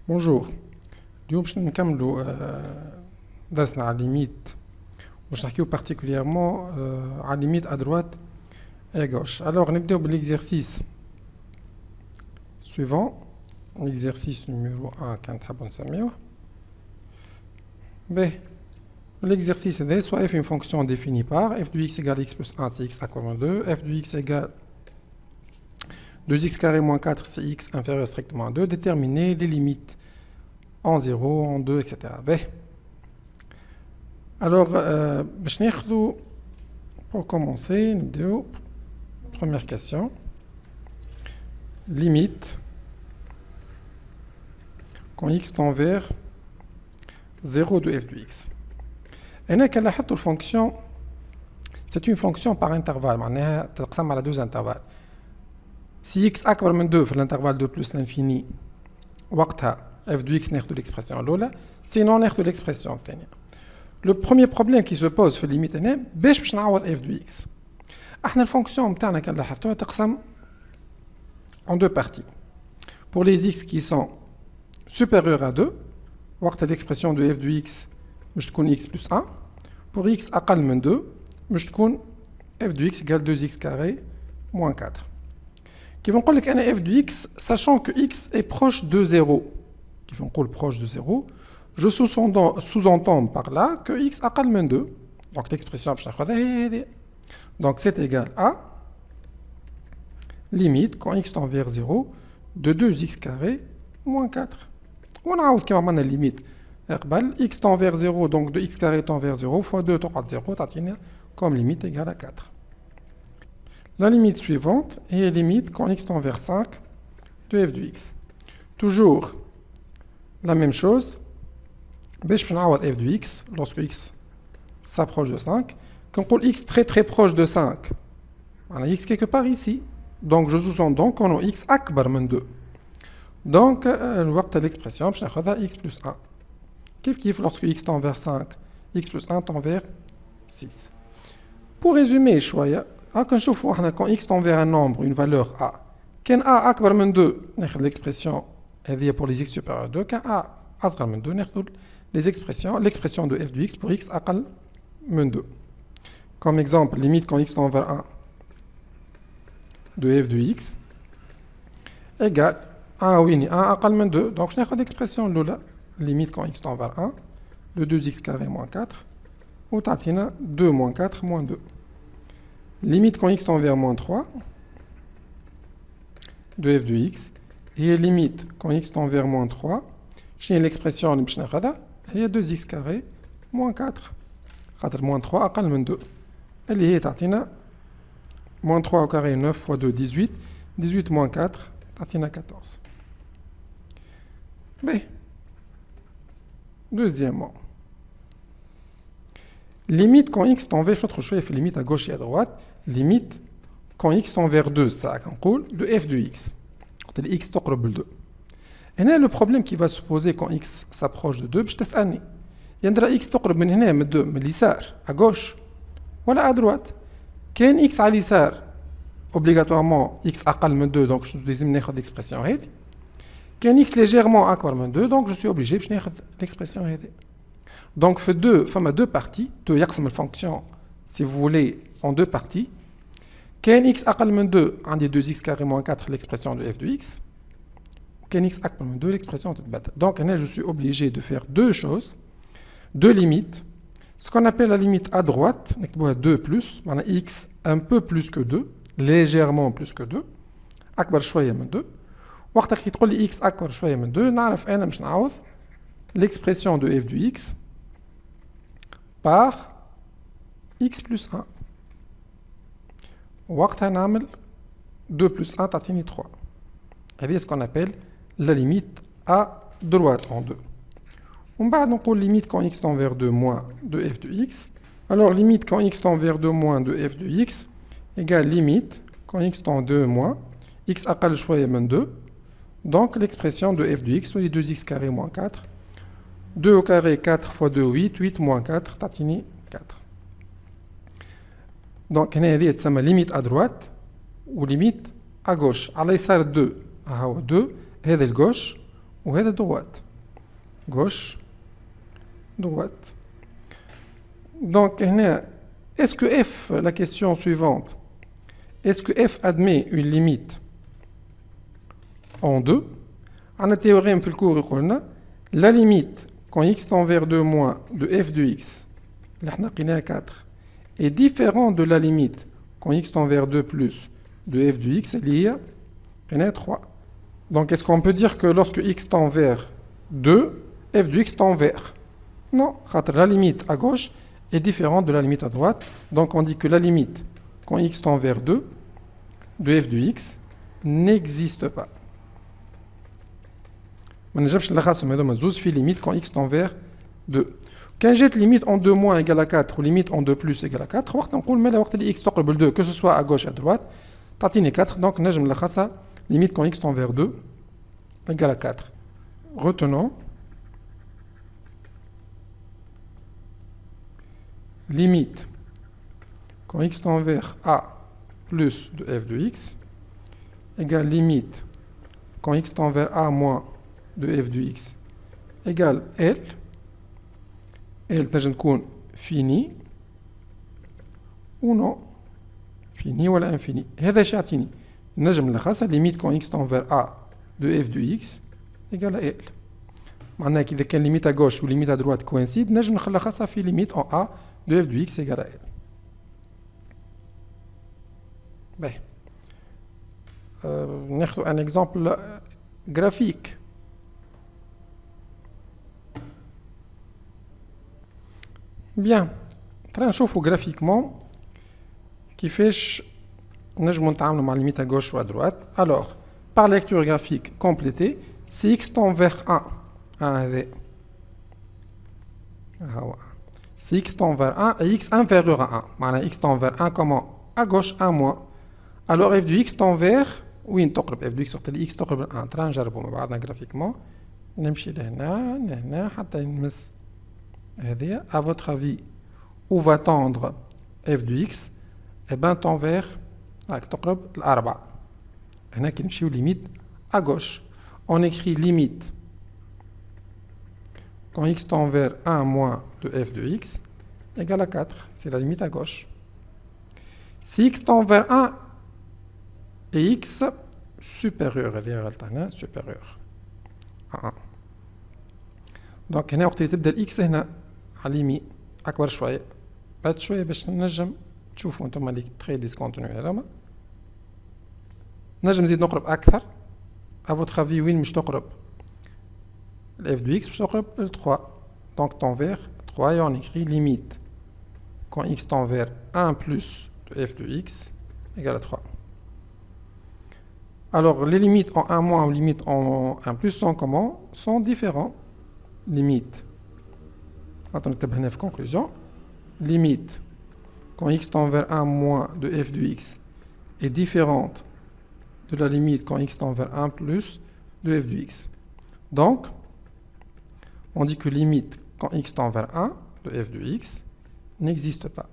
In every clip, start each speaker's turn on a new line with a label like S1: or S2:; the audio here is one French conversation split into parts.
S1: Bonjour. اليوم باش نكملوا درسنا على الليميت باش نحكيو particulièrement على الليميت à droite et à gauche. Alors نبداو بالexercice suivant, l'exercice numéro 1 كان تحبوا نسميوه. باهي l'exercice هذا soit f une fonction définie par f de x égale x plus 1 c'est x à moins 2, f de x égale 2x carré moins 4 c'est x inférieur strictement à 2, déterminer les limites en 0, en 2, etc. Ben. Alors, pour commencer, nous première question. Limite quand x tend vers 0 de f de x. Et là, la fonction, c'est une fonction par intervalle. معناها تقسم على deux intervalles. Si x أكبر من 2 في l'intervalle de plus l'infini, وقتها f de x ناخذ l'expression الأولى, sinon ناخذ l'expression الثانية. Le premier problème qui se pose في limite هنا باش نعوض f de x. احنا الفونكسيون نتاعنا كان لاحظتوها تقسم en deux parties. Pour les x qui sont supérieurs à 2, وقت l'expression de f de x باش تكون x plus 1. Pour x أقل من 2 باش تكون f de x égale 2x carré moins 4. Qui vont dire que f de x, sachant que x est proche de 0, qui vont dire proche de 0, je sous-entends par là que x a moins 2. Donc l'expression, donc c'est égal à limite, quand x tend vers 0, de 2x carré moins 4. On a aussi la limite. X tend vers 0, donc 2x carré tend vers 0, fois 2 tend à 0, comme limite égale à 4. La limite suivante est la limite quand x tend vers 5 de f de x. Toujours la même chose. باش نعوض f de x lorsque x s'approche de 5. Quand on x très proche de 5, on a x quelque part ici. Donc je sous-entends qu'on a x أكبر من 2. Donc الوقت l'expression باش ناخذها x plus 1. كيف lorsque x tend vers 5, x plus 1 tend vers 6. Pour résumer شوية, quand x tend vers un nombre, une valeur a, quand a أكبر من 2, ناخذ l'expression pour les x supérieurs à 2, quand a أصغر من 2, ناخذ l'expression de f de x pour x أقل من 2. Comme exemple, limite quand x tend vers 1 de f de x égale 1 ويني 1 أقل من 2, donc ناخذ l'expression الأولى limite quand x tend vers 1 de 2x carré moins 4 وتعطينا 2 moins 4 moins 2. Limite quand x tend vers moins 3 de f de x et limite quand x tend vers moins 3, j'ai l'expression اللي باش ناخذها هي 2x carré moins 4 خاطر moins 3 أقل من 2 اللي هي تعطينا moins 3 au carré 9 fois 2 18 18 moins 4 تعطينا 14. B. Deuxièmement, limite quand x tend vers, je vais faire limite à gauche et à droite, limite quand x tend vers 2, ça on de f de x. Quand x تقرب 2. Et là, le problème qui va se poser quand x s'approche de 2, باش تسألني. يندرى x تقرب من هنا من 2 من اليسار à gauche ولا à droite. كان x على اليسار obligatoirement x أقل من 2 donc je لازم ناخذ l'expression هذه. كان x légèrement أكبر من 2 donc je suis obligé باش ناخذ l'expression هذه. Donc, il deux parties. Il y a une fonction, si vous voulez, en deux parties. Quand x أقل من 2, on dit 2x carré moins 4, l'expression de f de x. Quand x أكبر من 2, l'expression de bêta. Donc, je suis obligé de faire deux choses, deux limites. Ce qu'on appelle la limite à droite, 2 plus, on a x un peu plus que 2, légèrement plus que 2, أكبر شوية من 2. وقت اللي تقول لي x أكبر شوية من 2, نعرف أنا باش نعوض l'expression de f de x par x plus 1. وقتها نعمل 2 plus 1 تعطيني 3. هذه ce qu'on appelle la limite à droite en 2. ومن بعد نقول limite quand x tend vers 2 moins de f de x. Alors limite quand x tend vers 2 moins de f de x égale limite quand x tend 2 moins x أقل شوية من 2. Donc l'expression de f de x soit 2x carré moins 4. 2 au carré 4 fois 2 8, 8 moins 4 تعطيني 4. Donc هنا هذه تسمى limite à droite ou limite à gauche. على يسار 2 هاو 2 هذا الجوش وهذا droite. Gauche, droite. Donc, est-ce que f, la question suivante, est-ce que f admet une limite en 2? On a un théorème في الكور يقولنا la limite quand x tend vers 2 moins de f de x اللي احنا لقيناها 4 est différente de la limite quand x tend vers 2 plus de f de x اللي هي لقيناها 3. Donc est-ce qu'on peut dire que lorsque x tend vers 2, f de x tend vers? Non, la limite à gauche est différente de la limite à droite. Donc on dit que la limite quand x tend vers 2 de f de x n'existe pas. ما نجمش نلخصهم هذوما زوز في limite quand x tend vers 2. Quand j'ai limite en 2 moins égale à 4 ou limite en 2 plus égale à 4, وقت نقول مالا وقت اللي x تقرب ل 2 que ce soit à gauche à droite تعطيني 4. Donc نجم نلخصها limite quand x tend vers 2 égale à 4. Retenons limite quand x tend vers a plus de f de x égale limite quand x tend vers a moins de f de x égale L. L تنجم تكون fini ou non fini ولا infini. هذا اش يعطيني؟ نجم نلخصها limite quand x tend vers a de f de x égale à L. معناها إذا كان limite à gauche ou limite à droite coïncide نجم نلخصها في limite en a de f de x égale à L. باهي. ناخذ un exemple graphique. Bien, ترى نشوفوا graphiquement كيفاش نجمو نتعاملوا مع limite à gauche ou à droite. Alors, par lecture graphique complétée, si x tend vers 1, هذا هو. Si x tend vers 1 et x inférieur à 1, معناها x tend vers 1 comment? À gauche 1 moins. Alors f de x tend vers وين تقرب f de x وقت اللي x تقرب ل 1. ترى نجربوا مع بعضنا graphiquement. نمشي لهنا لهنا حتى نمس هذه. À votre avis, où va tendre f de x? Eh ben tend vers تقرب ل 4. هنا كي نمشيو limite à gauche. On écrit limite quand x tend vers 1 moins de f de x égale à 4. C'est la limite à gauche. Si x tend vers 1 et x supérieur, supérieur à 1. Donc هنا وقت اللي تبدا الاكس هنا على اليمين اكبر شويه بعد شويه باش نجم تشوفوا انتم اللي تري ديسكونتينيو هذوما نجم نزيد نقرب اكثر. à votre avis وين مش تقرب f de x مش تقرب ل 3. donc tend vers 3 et on écrit limite quand x tend vers 1 plus de f de x égale à 3. Alors les limites en 1 moins ou limites en 1 plus sont comment? Sont différents. Limite, attendez, نكتبها في conclusion. Limite quand x tend vers 1 moins de f de x est différente de la limite quand x tend vers 1 plus de f de x. Donc, on dit que limite quand x tend vers 1 de f de x n'existe pas.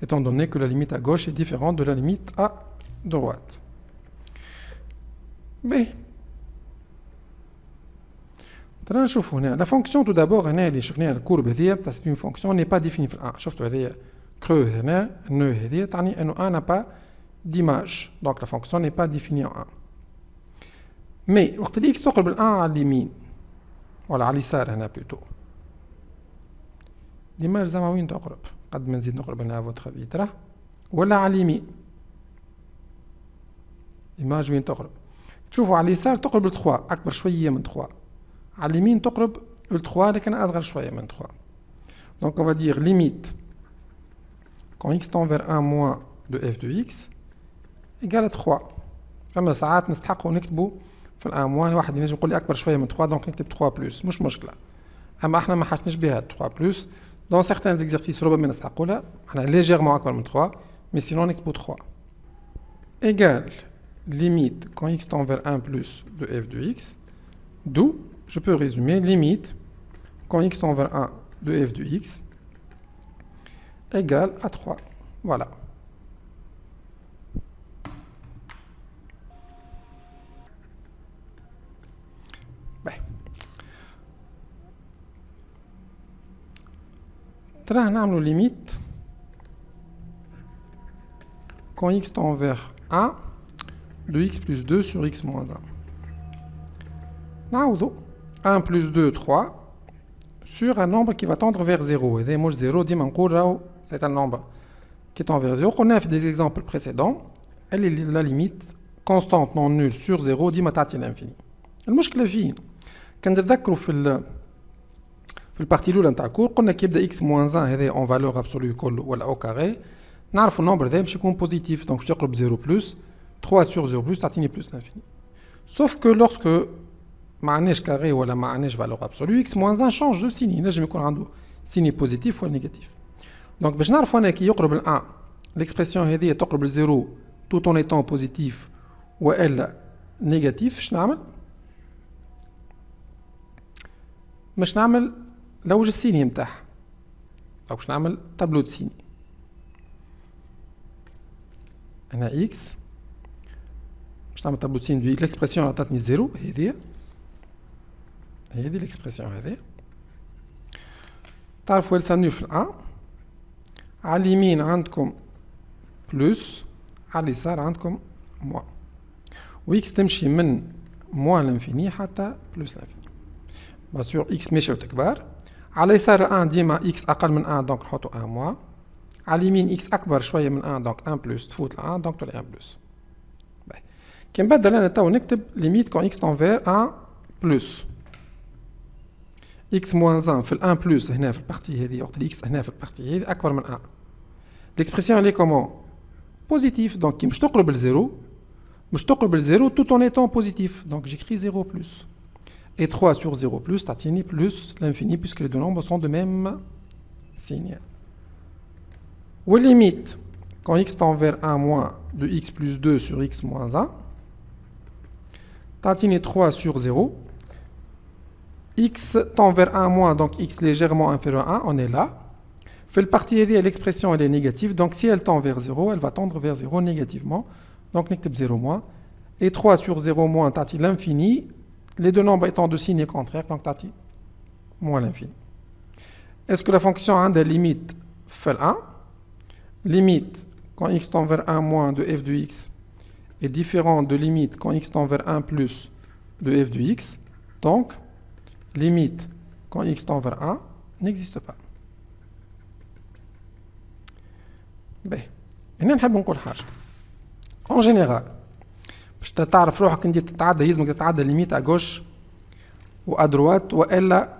S1: Étant donné que la limite à gauche est différente de la limite à droite. Mais, la fonction tout d'abord, la courbe c'est une fonction n'est pas définie. Creux, nœud, n'a pas d'image. Donc la fonction n'est pas définie en 1. Mais, quand x تقرب ل 1 على اليمين ولا على اليسار هنا plutôt. l'image زعما وين تقرب؟ قد ما نزيد نقرب هنا à votre avis ترى ولا على اليمين؟ l'image وين تقرب؟ تشوفوا على اليسار تقرب ل 3 أكبر شوية من 3. على اليمين تقرب ل 3 لكن أصغر شوية من 3. Donc on va dire limite quand x tend vers 1 moins de f de x égale à 3. فما ساعات نستحقوا نكتبوا في الان موان واحد ينجم يقول لي اكبر شويه من 3 دونك نكتب 3 بلس مش مشكله. اما احنا ما حاجتناش بها 3 بلس دون سيغتان زيكزارسيس ربما نستحقوا لها احنا ليجيرمون اكبر من 3 مي سينون نكتبوا 3 égale limite quand x tend vers 1 plus de f de x, d'où je peux résumer limite quand x tend vers 1 de f de x égale à 3. Voilà. راه نعملوا limite quand x tend vers 1 de x plus 2 sur x moins 1. نعوضوا 1 plus 2, 3 sur un nombre qui va tendre vers 0. Et moi 0 ديما نقول راهو c'est un nombre qui tend vers 0. On a fait des exemples précédents. Elle est la limite constante non nulle sur 0 ديما تعطي l'infini. المشكلة فين؟ كنتذكروا في البارتي الاولى نتاع الكور قلنا كي يبدا x moins 1 هذا en valeur absolue كله ولا au carré نعرفوا النمبر هذا باش يكون بوزيتيف دونك باش يقرب 0 بلس 3 sur 0 بلس تعطيني بلس l'infini. Sauf que lorsque ما عندناش كاري ولا ما عندناش valeur absolue x moins 1 change de signe ينجم يكون عنده signe positif ولا négatif. Donc باش نعرفوا انا كي يقرب ل 1 l'expression هذه تقرب ل 0 tout en étant positif والا négatif اش نعمل؟ باش نعمل لوج السيني نتاعها دونك باش نعمل تابلو دو سيني. هنا اكس باش نعمل تابلو دو سيني دو ليكسبرسيون عطاتني زيرو هذه ليكسبرسيون هذه تعرفوا elle s'annule في الان على اليمين عندكم بلس على اليسار عندكم موان و x تمشي من موان لانفيني حتى بلس لانفيني. بيان سور x ماشي وتكبر على يسار 1 ديما x اقل من 1 دونك نحطو 1 موان على اليمين x اكبر شويه من 1 دونك 1 بلس تفوت ل 1 دونك تولي 1 بلس. باهي كي نبدل انا تو نكتب ليميت كون x تون فير 1 بلس x موان 1 في ال 1 بلس هنا في البارتي هذه وقت x هنا في البارتي هذه اكبر من 1 ليكسبرسيون لي كومون بوزيتيف دونك كي مش تقرب لزيرو مش تقرب لزيرو tout en étant positif donc j'écris 0 plus. Et 3 sur 0 plus, t'atteins plus l'infini puisque les deux nombres sont de même signe. Ou limite, quand x tend vers 1 moins de x plus 2 sur x moins 1, t'atteins 3 sur 0. X tend vers 1 moins, donc x légèrement inférieur à 1, on est là. Fait le partie aidée, l'expression elle est négative, donc si elle tend vers 0, elle va tendre vers 0 négativement. Donc n'ecteb 0 moins. Et 3 sur 0 moins, t'atteins l'infini. Les deux nombres étant de signe contraire, donc tati moins l'infini. Est-ce que la fonction a des limites fait 1? Limite quand x tend vers 1 moins de f de x est différent de limite quand x tend vers 1 plus de f de x. Donc, limite quand x tend vers 1 n'existe pas. Ben, هنا نحب نقول حاجة. En général, باش تعرف روحك انت تتعدى يلزمك تتعدى ليميت ا جوش و ا دروات والا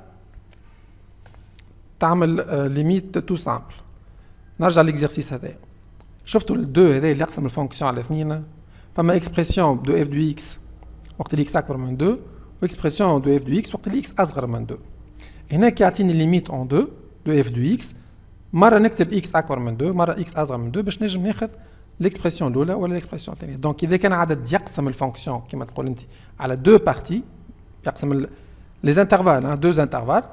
S1: تعمل ليميت تو سامبل. نرجع ليكزرسيس هذا. شفتوا الدو هذا اللي يقسم الفونكسيون على اثنين فما اكسبرسيون دو اف دو اكس وقت اللي اكس اكبر من 2 واكسبرسيون دو اف دو اكس وقت اللي اكس اصغر من 2. هنا كي يعطيني ليميت اون 2 دو اف دو اكس مره نكتب اكس اكبر من 2 مره اكس اصغر من 2 باش نجم ناخذ l'expression الاولى ولا l'expression الثانيه. دونك اذا كان عدد يقسم الفونكسيون كما تقول انت على دو بارتي يقسم لي انترفال دو انترفال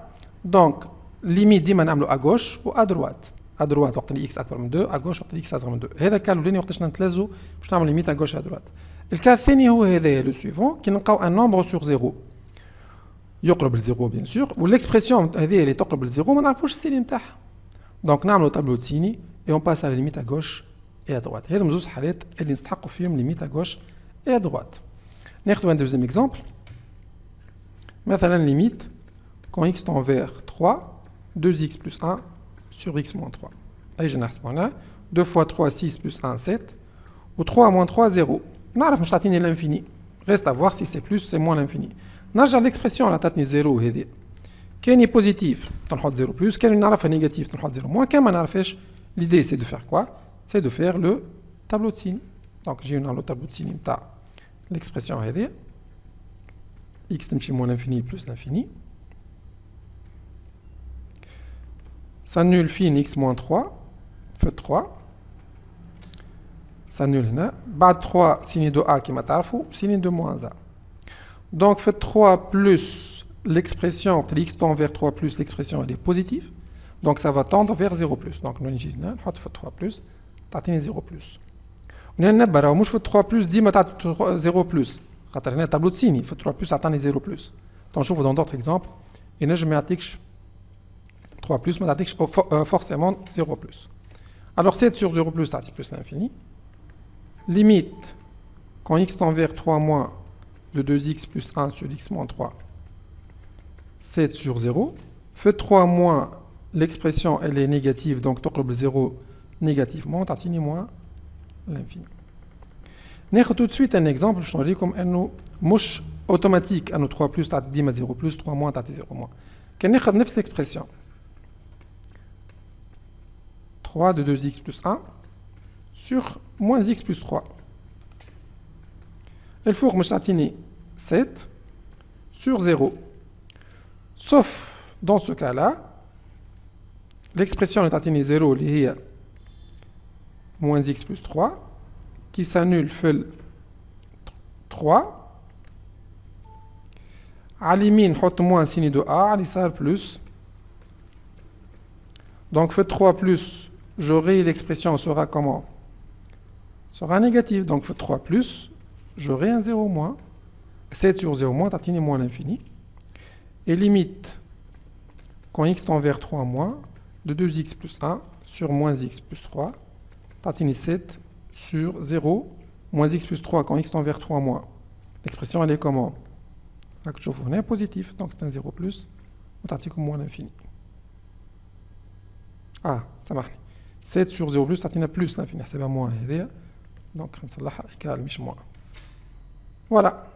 S1: دونك ليميت ديما نعملو ا غوش و ا دروات. ا دروات وقت اللي اكس اكبر من 2 ا غوش وقت اللي اكس اصغر من 2. هذا كان الاولاني وقتاش نتلازو باش نعمل ليميت ا غوش ا دروات. الكا الثاني هو هذايا لو سويفون كي نلقاو ان نومبر سور 0 يقرب ل 0 بيان سور والاكسبرسيون هذه اللي تقرب ل 0 ما نعرفوش السيني نتاعها. دونك نعملو تابلو دو سيني اي اون باس على ليميت ا غوش et à droite. هذوم زوج حالات اللي نستحقوا فيهم ليميت à gauche et à droite. ناخذ un deuxième exemple. مثلا limite quand x tend vers 3 2x plus 1 sur x moins 3. اي جي نحسبوا هنا 2 fois 3 6 plus 1 7 و 3 moins 3 0. نعرف مش تعطيني l'infini. Reste à voir si c'est plus c'est moins l'infini. نرجع l'expression اللي تعطيني 0 هذه. كان بوزيتيف تنحط 0 plus كان نعرفها نيجاتيف تنحط 0 moins كان ما نعرفهاش. L'idée c'est de faire quoi? C'est de faire le tableau de signe. Donc j'ai le tableau de signe de l'expression هذه x تمشي moins l'infini plus l'infini. S'annule fin x moins 3 fait 3. S'annule هنا بعد 3 signe de a كما تعرفوا signe de moins a. Donc fait 3 plus l'expression x tend vers 3 plus l'expression elle est positive. Donc ça va tendre vers 0 plus. Donc nous نجي هنا نحط في 3 plus تعطيني 0 بلس. هنا نبه راهو مش في 3 بلس ديما تعطي 0 بلس خاطر هنا تابلو دو سيني في 3 بلس عطاني 0 بلس. نشوفوا دون دوطخ اكزومبل ينجم ما يعطيكش 3 plus, mais forcément 0 plus. Alors 7 sur 0 plus, ça plus l'infini. Limite, quand x tend vers 3 moins de 2x plus 1 sur x moins 3, 7 sur 0. Fait 3 moins, l'expression elle est négative, donc تقلب 0 négativement, تعطيني moins l'infini. ناخذ tout de suite un exemple باش نوريكم انه مش automatique انه 3 plus تعطي ديما 0 plus 3 moins تعطي 0 moins. كان ناخذ نفس l'expression 3 de 2x plus 1 sur moins x plus 3. الفوق مش تعطيني 7 sur 0. Sauf dans ce cas-là, l'expression est atteinte 0, qui est moins x plus 3, qui s'annule fait 3. À l'imine, on moins signe de a, il plus. Donc, fait 3 plus, j'aurai l'expression sera comment? Sera négative. Donc, fait 3 plus, j'aurai un 0 moins. 7 sur 0 moins, t'atteins moins l'infini. Et limite, quand x tend vers 3 moins, de 2x plus 1 sur moins x plus 3, t'atteins 7 sur 0, moins x plus 3 quand x tend vers 3 moins. L'expression elle est comment? Là que je vous est positif, donc c'est un 0 plus, ou t'atteins comme moins l'infini. Ah, ça marche. 7 sur 0 plus, t'atteins plus l'infini, c'est bien moins. Donc, égal, moins. Voilà.